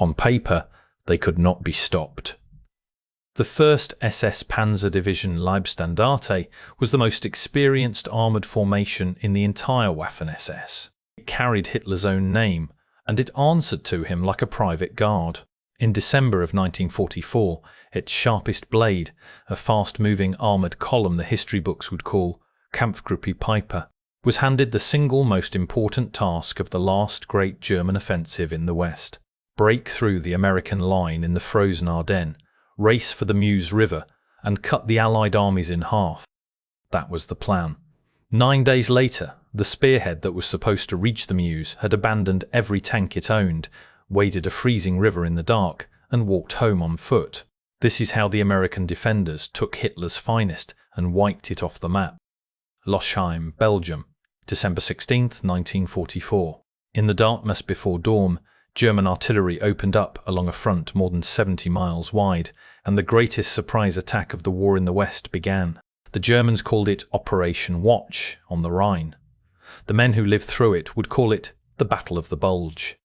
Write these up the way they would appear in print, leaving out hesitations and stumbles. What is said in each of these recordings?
On paper, they could not be stopped. The 1st SS Panzer Division Leibstandarte was the most experienced armoured formation in the entire Waffen-SS. It carried Hitler's own name, and it answered to him like a private guard. In December of 1944, its sharpest blade, a fast-moving armoured column the history books would call Kampfgruppe Peiper, was handed the single most important task of the last great German offensive in the West: break through the American line in the frozen Ardennes, race for the Meuse River, and cut the Allied armies in half. That was the plan. 9 days later, the Spearhead that was supposed to reach the Meuse had abandoned every tank it owned, waded a freezing river in the dark, and walked home on foot. This is how the American defenders took Hitler's finest and wiped it off the map. Losheim, Belgium, December 16, 1944. In the darkness before dawn, German artillery opened up along a front more than 70 miles wide, and the greatest surprise attack of the war in the West began. The Germans called it Operation Watch on the Rhine. The men who lived through it would call it the Battle of the Bulge.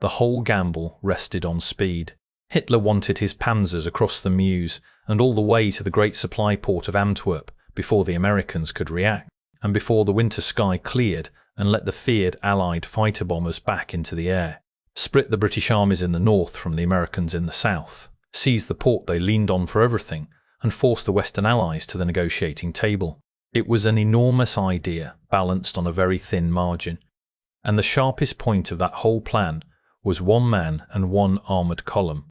The whole gamble rested on speed. Hitler wanted his panzers across the Meuse and all the way to the great supply port of Antwerp before the Americans could react, and before the winter sky cleared and let the feared Allied fighter bombers back into the air, split the British armies in the north from the Americans in the south, seize the port they leaned on for everything, and force the Western Allies to the negotiating table. It was an enormous idea balanced on a very thin margin, and the sharpest point of that whole plan was one man and one armoured column.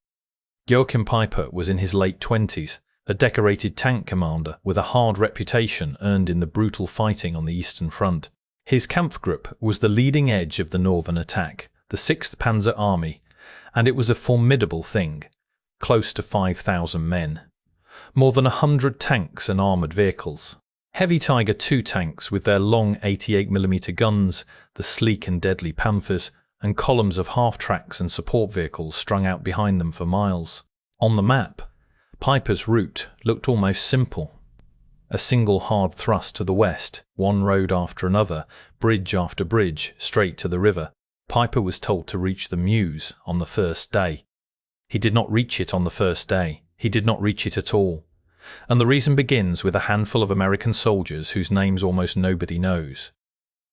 Joachim Peiper was in his late 20s, a decorated tank commander with a hard reputation earned in the brutal fighting on the Eastern Front. His Kampfgruppe was the leading edge of the northern attack, the 6th Panzer Army, and it was a formidable thing. Close to 5,000 men. More than 100 tanks and armoured vehicles. Heavy Tiger II tanks with their long 88mm guns, the sleek and deadly Panthers, and columns of half-tracks and support vehicles strung out behind them for miles. On the map, Peiper's route looked almost simple. A single hard thrust to the west, one road after another, bridge after bridge, straight to the river. Peiper was told to reach the Meuse on the first day. He did not reach it on the first day. He did not reach it at all. And the reason begins with a handful of American soldiers whose names almost nobody knows.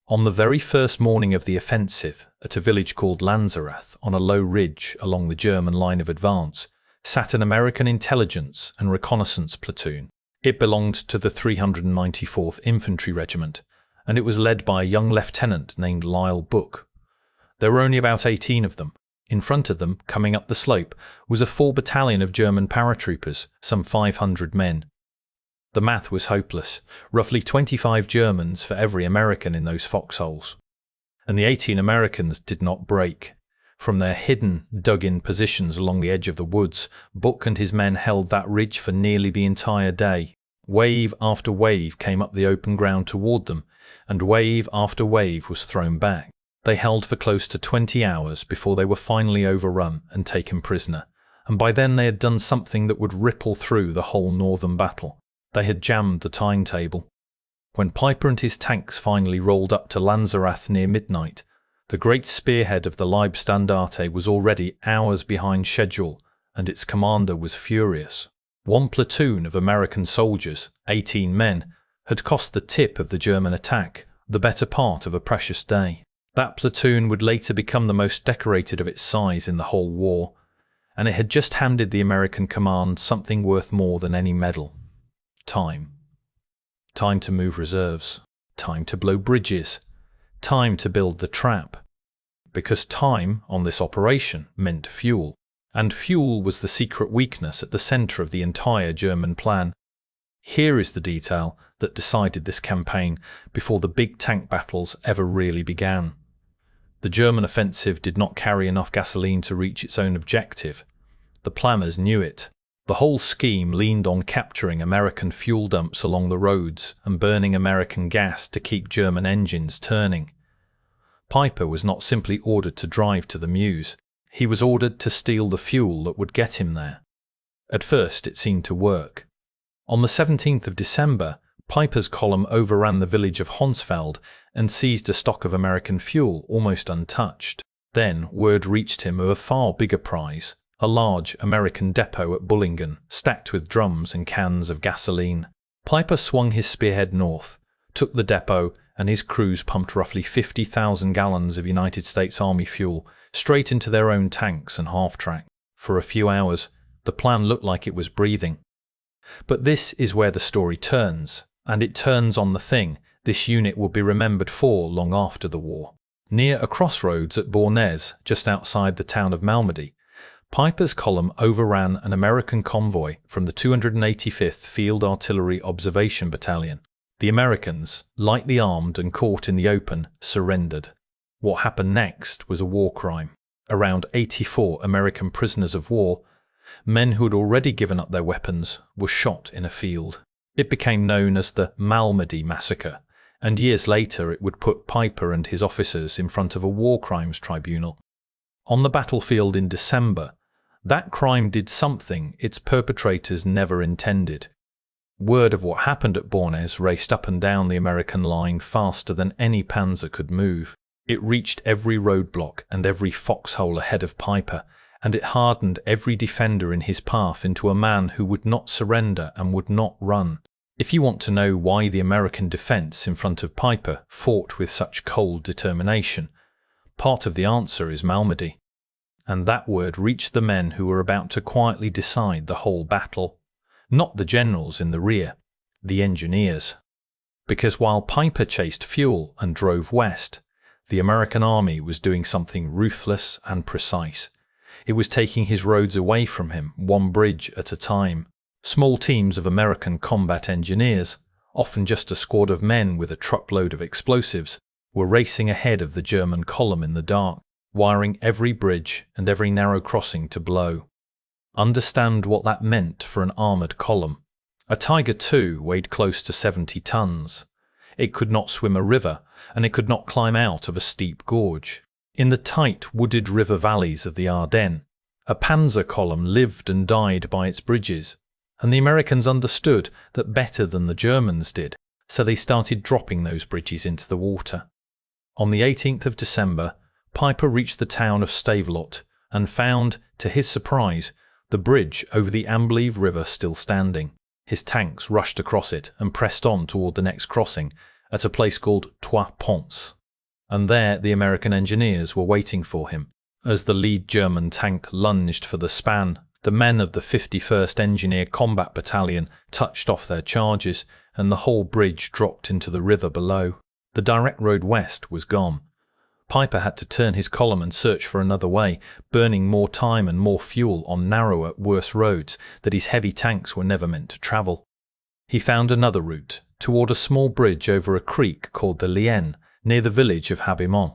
On the very first morning of the offensive, at a village called Lanzerath on a low ridge along the German line of advance, sat an American intelligence and reconnaissance platoon. It belonged to the 394th Infantry Regiment, and it was led by a young lieutenant named Lyle Book. There were only about 18 of them. In front of them, coming up the slope, was a full battalion of German paratroopers, some 500 men. The math was hopeless, roughly 25 Germans for every American in those foxholes. And the 18 Americans did not break. From their hidden, dug-in positions along the edge of the woods, Book and his men held that ridge for nearly the entire day. Wave after wave came up the open ground toward them, and wave after wave was thrown back. They held for close to 20 hours before they were finally overrun and taken prisoner, and by then they had done something that would ripple through the whole northern battle. They had jammed the timetable. When Peiper and his tanks finally rolled up to Lanzerath near midnight, the great Spearhead of the Leibstandarte was already hours behind schedule, and its commander was furious. One platoon of American soldiers, 18 men, had cost the tip of the German attack the better part of a precious day. That platoon would later become the most decorated of its size in the whole war, and it had just handed the American command something worth more than any medal. Time. Time to move reserves. Time to blow bridges. Time to build the trap. Because time on this operation meant fuel, and fuel was the secret weakness at the centre of the entire German plan. Here is the detail that decided this campaign before the big tank battles ever really began. The German offensive did not carry enough gasoline to reach its own objective. The planners knew it. The whole scheme leaned on capturing American fuel dumps along the roads and burning American gas to keep German engines turning. Peiper was not simply ordered to drive to the Meuse. He was ordered to steal the fuel that would get him there. At first it seemed to work. On the 17th of December, Peiper's column overran the village of Honsfeld and seized a stock of American fuel almost untouched. Then word reached him of a far bigger prize, a large American depot at Bullingen, stacked with drums and cans of gasoline. Peiper swung his Spearhead north, took the depot, and his crews pumped roughly 50,000 gallons of United States Army fuel straight into their own tanks and half-track. For a few hours, the plan looked like it was breathing. But this is where the story turns, and it turns on the thing this unit will be remembered for long after the war. Near a crossroads at Ardennes, just outside the town of Malmedy, Peiper's column overran an American convoy from the 285th Field Artillery Observation Battalion. The Americans, lightly armed and caught in the open, surrendered. What happened next was a war crime. Around 84 American prisoners of war, men who had already given up their weapons, were shot in a field. It became known as the Malmedy massacre, and years later it would put Peiper and his officers in front of a war crimes tribunal. On the battlefield in December, that crime did something its perpetrators never intended. Word of what happened at Ardennes raced up and down the American line faster than any panzer could move. It reached every roadblock and every foxhole ahead of Peiper, and it hardened every defender in his path into a man who would not surrender and would not run. If you want to know why the American defense in front of Peiper fought with such cold determination, part of the answer is Malmedy. And that word reached the men who were about to quietly decide the whole battle. Not the generals in the rear, the engineers. Because while Peiper chased fuel and drove west, the American army was doing something ruthless and precise. It was taking his roads away from him, one bridge at a time. Small teams of American combat engineers, often just a squad of men with a truckload of explosives, were racing ahead of the German column in the dark, wiring every bridge and every narrow crossing to blow. Understand what that meant for an armoured column. A Tiger II weighed close to 70 tons. It could not swim a river, and it could not climb out of a steep gorge. In the tight, wooded river valleys of the Ardennes, a panzer column lived and died by its bridges, and the Americans understood that better than the Germans did, so they started dropping those bridges into the water. On the 18th of December, Peiper reached the town of Stavelot and found, to his surprise, the bridge over the Amblive River still standing. His tanks rushed across it and pressed on toward the next crossing at a place called Trois Ponts. And there the American engineers were waiting for him. As the lead German tank lunged for the span, the men of the 51st Engineer Combat Battalion touched off their charges, and the whole bridge dropped into the river below. The direct road west was gone. Peiper had to turn his column and search for another way, burning more time and more fuel on narrower, worse roads that his heavy tanks were never meant to travel. He found another route, toward a small bridge over a creek called the Lienne, near the village of Abandonment.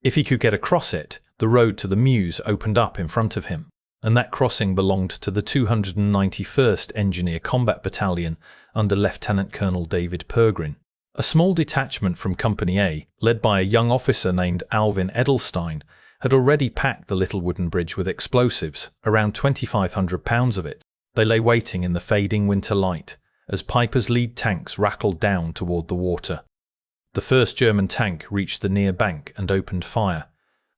If he could get across it, the road to the Meuse opened up in front of him, and that crossing belonged to the 291st Engineer Combat Battalion under Lieutenant Colonel David Pergrin. A small detachment from Company A, led by a young officer named Alvin Edelstein, had already packed the little wooden bridge with explosives, around 2,500 pounds of it. They lay waiting in the fading winter light, as Peiper's lead tanks rattled down toward the water. The first German tank reached the near bank and opened fire.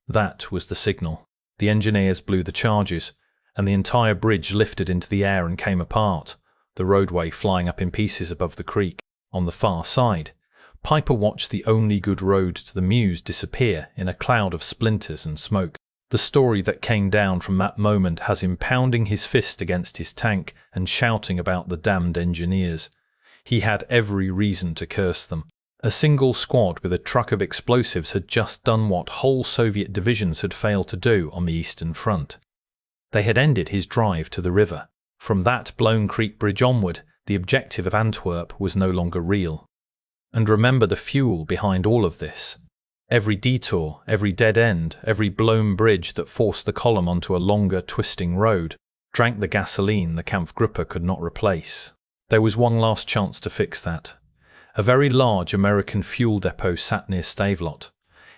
That was the signal. The engineers blew the charges, and the entire bridge lifted into the air and came apart, the roadway flying up in pieces above the creek. On the far side, Peiper watched the only good road to the Meuse disappear in a cloud of splinters and smoke. The story that came down from that moment has him pounding his fist against his tank and shouting about the damned engineers. He had every reason to curse them. A single squad with a truck of explosives had just done what whole Soviet divisions had failed to do on the Eastern Front. They had ended his drive to the river. From that blown creek bridge onward, the objective of Antwerp was no longer real. And remember the fuel behind all of this. Every detour, every dead end, every blown bridge that forced the column onto a longer, twisting road, drank the gasoline the Kampfgruppe could not replace. There was one last chance to fix that. A very large American fuel depot sat near Stavelot.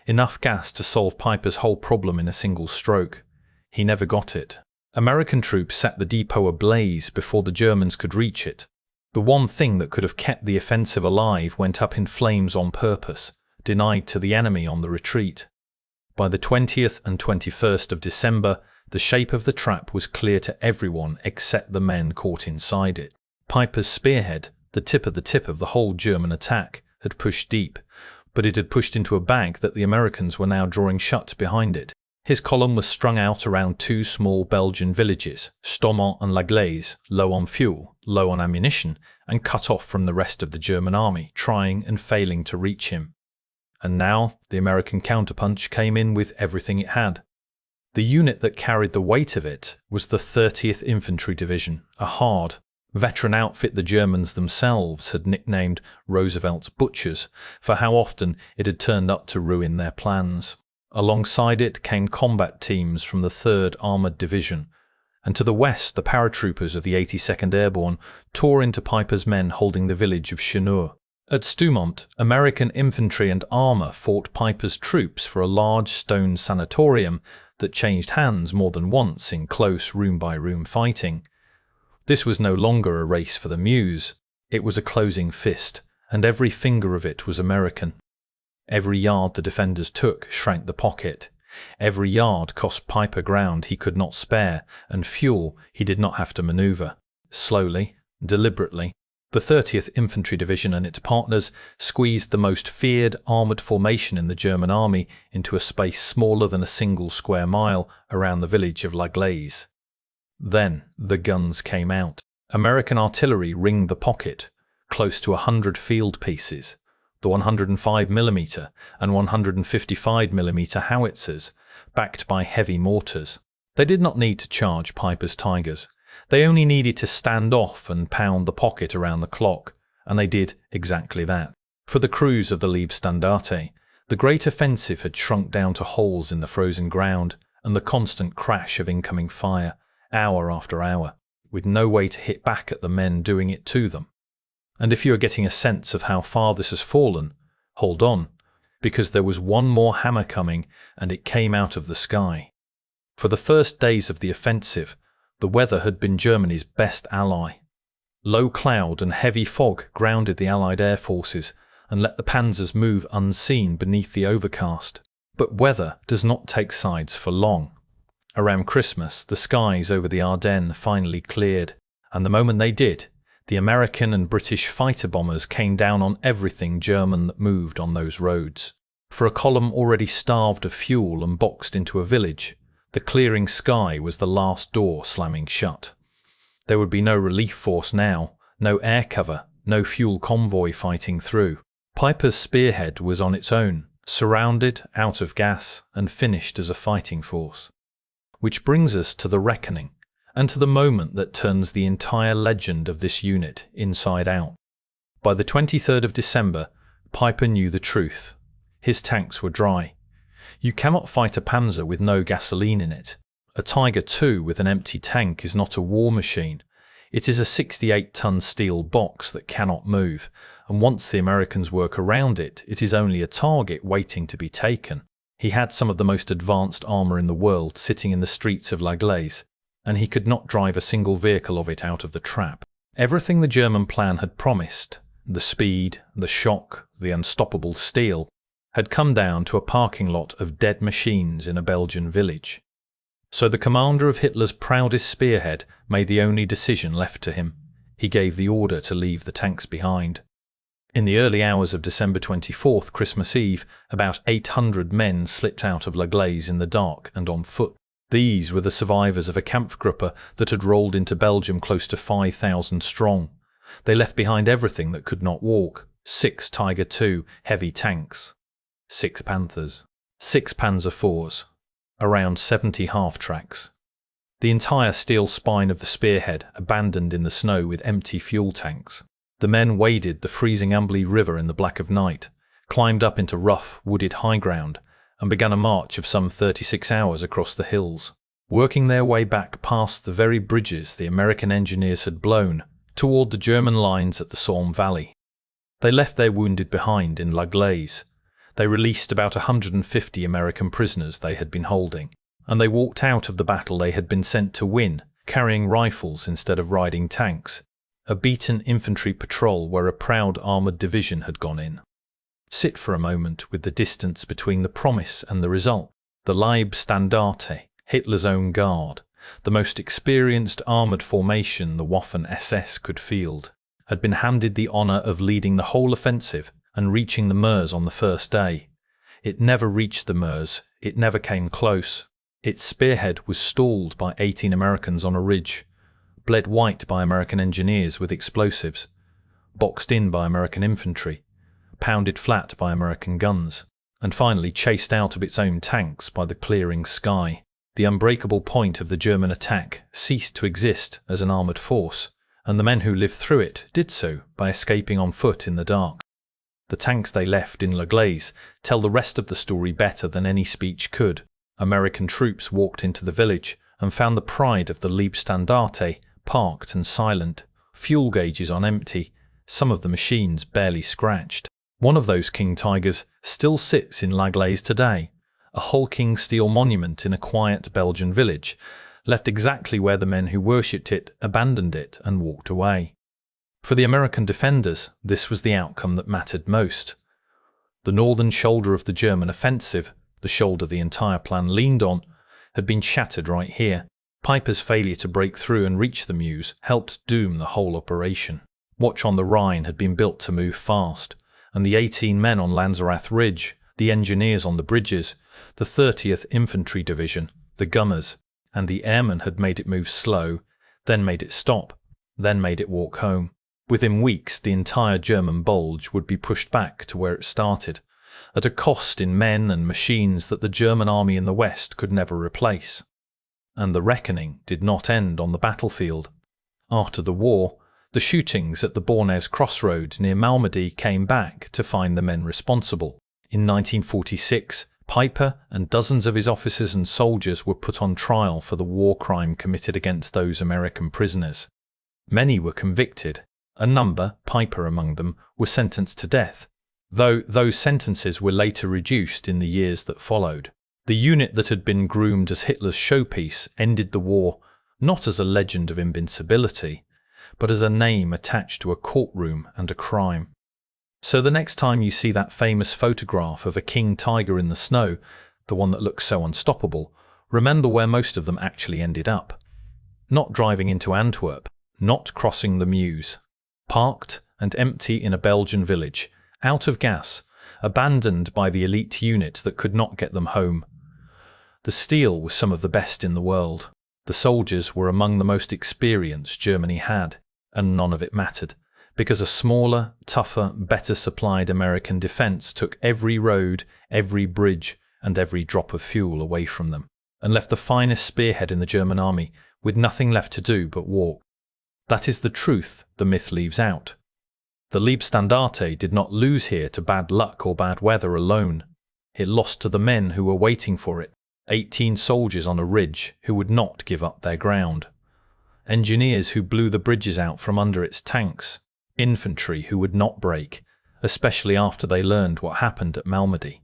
Enough gas to solve Peiper's whole problem in a single stroke. He never got it. American troops set the depot ablaze before the Germans could reach it. The one thing that could have kept the offensive alive went up in flames on purpose, denied to the enemy on the retreat. By the 20th and 21st of December, the shape of the trap was clear to everyone except the men caught inside it. Peiper's spearhead, the tip of the whole German attack, had pushed deep, but it had pushed into a bag that the Americans were now drawing shut behind it. His column was strung out around two small Belgian villages, Stommont and Gleize, low on fuel, low on ammunition, and cut off from the rest of the German army, trying and failing to reach him. And now the American counterpunch came in with everything it had. The unit that carried the weight of it was the 30th Infantry Division, a hard, veteran outfit the Germans themselves had nicknamed Roosevelt's Butchers for how often it had turned up to ruin their plans. Alongside it came combat teams from the 3rd Armoured Division, and to the west the paratroopers of the 82nd Airborne tore into Peiper's men holding the village of Chenur. At Stoumont, American infantry and armour fought Peiper's troops for a large stone sanatorium that changed hands more than once in close room-by-room fighting. This was no longer a race for the muse, it was a closing fist, and every finger of it was American. Every yard the defenders took shrank the pocket. Every yard cost Peiper ground he could not spare and fuel he did not have to manoeuvre. Slowly, deliberately, the 30th Infantry Division and its partners squeezed the most feared armoured formation in the German army into a space smaller than a single square mile around the village of Gleize. Then the guns came out. American artillery ringed the pocket, close to 100 field pieces. The 105mm and 155mm howitzers, backed by heavy mortars. They did not need to charge Peiper's Tigers. They only needed to stand off and pound the pocket around the clock, and they did exactly that. For the crews of the Leibstandarte, the great offensive had shrunk down to holes in the frozen ground and the constant crash of incoming fire, hour after hour, with no way to hit back at the men doing it to them. And if you are getting a sense of how far this has fallen, hold on, because there was one more hammer coming, and it came out of the sky. For the first days of the offensive, the weather had been Germany's best ally. Low cloud and heavy fog grounded the Allied air forces and let the panzers move unseen beneath the overcast. But weather does not take sides for long. Around Christmas, the skies over the Ardennes finally cleared, and the moment they did, the American and British fighter bombers came down on everything German that moved on those roads. For a column already starved of fuel and boxed into a village, the clearing sky was the last door slamming shut. There would be no relief force now, no air cover, no fuel convoy fighting through. Peiper's Spearhead was on its own, surrounded, out of gas, and finished as a fighting force. Which brings us to the reckoning, and to the moment that turns the entire legend of this unit inside out. By the 23rd of December, Peiper knew the truth. His tanks were dry. You cannot fight a panzer with no gasoline in it. A Tiger II with an empty tank is not a war machine. It is a 68-ton steel box that cannot move, and once the Americans work around it, it is only a target waiting to be taken. He had some of the most advanced armour in the world sitting in the streets of Gleize, and he could not drive a single vehicle of it out of the trap. Everything the German plan had promised, the speed, the shock, the unstoppable steel, had come down to a parking lot of dead machines in a Belgian village. So the commander of Hitler's proudest spearhead made the only decision left to him. He gave the order to leave the tanks behind. In the early hours of December 24th, Christmas Eve, about 800 men slipped out of Gleize in the dark and on foot. These were the survivors of a Kampfgruppe that had rolled into Belgium close to 5,000 strong. They left behind everything that could not walk: 6 Tiger II heavy tanks, 6 Panthers, 6 Panzer IVs, around 70 half-tracks. The entire steel spine of the Spearhead abandoned in the snow with empty fuel tanks. The men waded the freezing Ambly River in the black of night, climbed up into rough, wooded high ground, and began a march of some 36 hours across the hills, working their way back past the very bridges the American engineers had blown toward the German lines at the Somme Valley. They left their wounded behind in Gleize. They released about 150 American prisoners they had been holding, and they walked out of the battle they had been sent to win, carrying rifles instead of riding tanks, a beaten infantry patrol where a proud armoured division had gone in. Sit for a moment with the distance between the promise and the result. The Leibstandarte, Hitler's own guard, the most experienced armoured formation the Waffen-SS could field, had been handed the honour of leading the whole offensive and reaching the Meuse on the first day. It never reached the Meuse, it never came close. Its spearhead was stalled by 18 Americans on a ridge, bled white by American engineers with explosives, boxed in by American infantry, pounded flat by American guns, and finally chased out of its own tanks by the clearing sky. The unbreakable point of the German attack ceased to exist as an armoured force, and the men who lived through it did so by escaping on foot in the dark. The tanks they left in Gleize tell the rest of the story better than any speech could. American troops walked into the village and found the pride of the Leibstandarte parked and silent, fuel gauges on empty, some of the machines barely scratched. One of those King Tigers still sits in La Gleize today, a hulking steel monument in a quiet Belgian village, left exactly where the men who worshipped it abandoned it and walked away. For the American defenders, this was the outcome that mattered most. The northern shoulder of the German offensive, the shoulder the entire plan leaned on, had been shattered right here. Peiper's failure to break through and reach the Meuse helped doom the whole operation. Watch on the Rhine had been built to move fast, and the 18 men on Lanzerath Ridge, the engineers on the bridges, the 30th Infantry Division, the gunners, and the airmen had made it move slow, then made it stop, then made it walk home. Within weeks, the entire German bulge would be pushed back to where it started, at a cost in men and machines that the German army in the West could never replace. And the reckoning did not end on the battlefield. After the war, the shootings at the Bornez crossroads near Malmedy came back to find the men responsible. In 1946, Peiper and dozens of his officers and soldiers were put on trial for the war crime committed against those American prisoners. Many were convicted. A number, Peiper among them, were sentenced to death, though those sentences were later reduced in the years that followed. The unit that had been groomed as Hitler's showpiece ended the war not as a legend of invincibility, but as a name attached to a courtroom and a crime. So the next time you see that famous photograph of a King Tiger in the snow, the one that looks so unstoppable, remember where most of them actually ended up. Not driving into Antwerp, not crossing the Meuse. Parked and empty in a Belgian village, out of gas, abandoned by the elite unit that could not get them home. The steel was some of the best in the world. The soldiers were among the most experienced Germany had, and none of it mattered, because a smaller, tougher, better supplied American defense took every road, every bridge, and every drop of fuel away from them, and left the finest spearhead in the German army with nothing left to do but walk. That is the truth the myth leaves out. The Leibstandarte did not lose here to bad luck or bad weather alone. It lost to the men who were waiting for it, 18 soldiers on a ridge who would not give up their ground. Engineers who blew the bridges out from under its tanks. Infantry who would not break, especially after they learned what happened at Malmedy.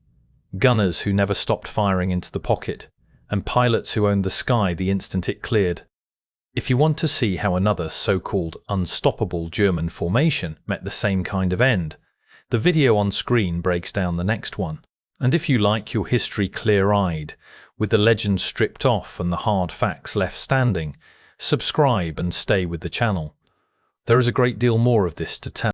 Gunners who never stopped firing into the pocket, and pilots who owned the sky the instant it cleared. If you want to see how another so-called unstoppable German formation met the same kind of end, the video on screen breaks down the next one. And if you like your history clear-eyed, with the legends stripped off and the hard facts left standing, subscribe and stay with the channel. There is a great deal more of this to tell.